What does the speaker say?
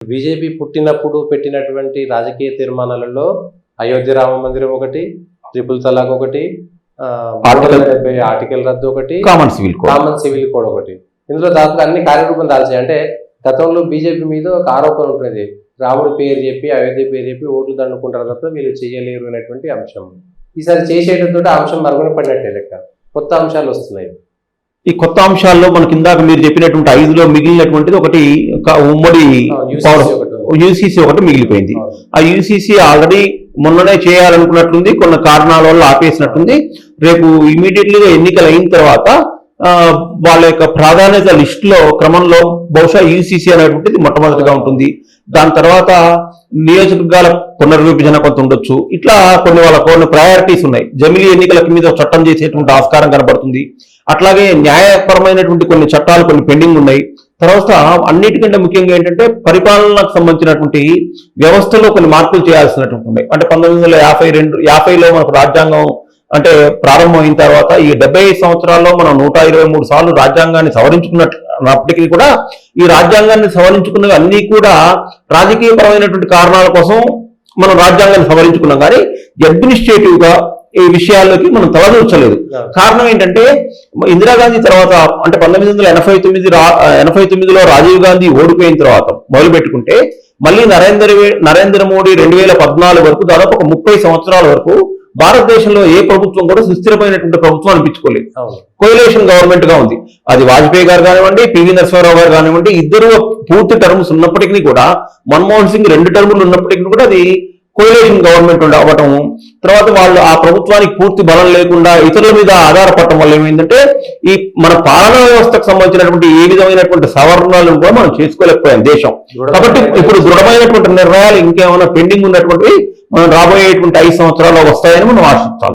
BJP పుట్టినప్పుడు పెట్టినటువంటి రాజకీయ తీర్మానాలలో అయోధ్య రామ మందిరం ఒకటి, ట్రిపుల్ తలాక్ ఒకటి, ఆర్టికల్ రద్దు ఒకటి, కామన్ సివిల్ కోడ్ ఒకటి. ఇందులో దాదాపు అన్ని కార్యరూపం దాల్చాయి. అంటే గతంలో బీజేపీ మీద ఒక ఆరోపణ ఉంటుంది, రాముడి పేరు చెప్పి అయోధ్య పేరు చెప్పి ఓట్లు దండుకుంటారు తప్ప వీళ్ళు చేయలేరు అనేటువంటి అంశం. ఈసారి చేసేటతో ఆ అంశం మరుగున పడినట్టే లెక్క. కొత్త అంశాలు వస్తున్నాయి. ఈ కొత్త అంశాల్లో మనకి ఇందాక మీరు చెప్పినటువంటి 5లో మిగిలినటువంటిది ఒకటి ఉమ్మడి యూసీసీ ఒకటి మిగిలిపోయింది. ఆ యూసీసీ ఆల్రెడీ మొన్ననే చేయాలనుకున్నట్లుంది, కొన్ని కారణాల వల్ల ఆపేసినట్టుంది. రేపు ఇమీడియట్లీగా ఎన్నికలు అయిన తర్వాత వాళ్ళ యొక్క ప్రాధాన్యత లిస్టులో క్రమంలో బహుశా యూసీసీ అనేటువంటిది మొట్టమొదటిగా ఉంటుంది. దాని తర్వాత నియోజకవర్గాల పునర్విభజన కొంత ఉండొచ్చు. ఇట్లా కొన్ని ప్రయారిటీస్ ఉన్నాయి. జమిలీ ఎన్నికల మీద చట్టం చేసేటువంటి ఆస్కారం కనబడుతుంది. అట్లాగే న్యాయపరమైనటువంటి కొన్ని చట్టాలు కొన్ని పెండింగ్ ఉన్నాయి. తర్వాత అన్నిటికంటే ముఖ్యంగా ఏంటంటే పరిపాలనకు సంబంధించినటువంటి వ్యవస్థలో కొన్ని మార్పులు చేయాల్సినటువంటి ఉన్నాయి. అంటే 1950లో మనకు రాజ్యాంగం అంటే ప్రారంభమైన తర్వాత ఈ 75 సంవత్సరాల్లో మనం 123 సార్లు రాజ్యాంగాన్ని సవరించుకున్నప్పటికీ కూడా ఈ రాజ్యాంగాన్ని సవరించుకున్నవి అన్ని కూడా రాజకీయపరమైనటువంటి కారణాల కోసం మనం రాజ్యాంగాన్ని సవరించుకున్నాం, కానీ అడ్మినిస్ట్రేటివ్ గా ఈ విషయాల్లోకి మనం తలదూర్చలేదు. కారణం ఏంటంటే ఇందిరాగాంధీ తర్వాత అంటే 1989లో రాజీవ్ గాంధీ ఓడిపోయిన తర్వాత మొదలు పెట్టుకుంటే మళ్ళీ నరేంద్ర మోడీ 2014 వరకు దాదాపు ఒక 30 సంవత్సరాల వరకు భారతదేశంలో ఏ ప్రభుత్వం కూడా సుస్థిరమైనటువంటి ప్రభుత్వం అనిపించుకోలేదు. కోయిలేషన్ గవర్నమెంట్ గా ఉంది. అది వాజ్పేయి గారు కానివ్వండి, పివి నరసింహారావు గారు కానివ్వండి, ఇద్దరు పూర్తి టర్మ్స్ ఉన్నప్పటికీ కూడా, మన్మోహన్ సింగ్ 2 టర్ములు ఉన్నప్పటికీ కూడా అది కోయిలేషన్ గవర్నమెంట్ అవ్వటం, తర్వాత వాళ్ళు ఆ ప్రభుత్వానికి పూర్తి బలం లేకుండా ఇతరుల మీద ఆధారపడటం వల్ల ఏమైందంటే ఈ మన పాలనా వ్యవస్థకు సంబంధించినటువంటి ఏ విధమైనటువంటి సవరణలు కూడా మనం చేసుకోలేకపోయాం దేశం. కాబట్టి ఇప్పుడు దృఢమైనటువంటి నిర్ణయాలు ఇంకేమైనా పెండింగ్ ఉన్నటువంటివి మనం రాబోయేటువంటి 5 సంవత్సరాల్లో వస్తాయని మనం ఆశించాలి.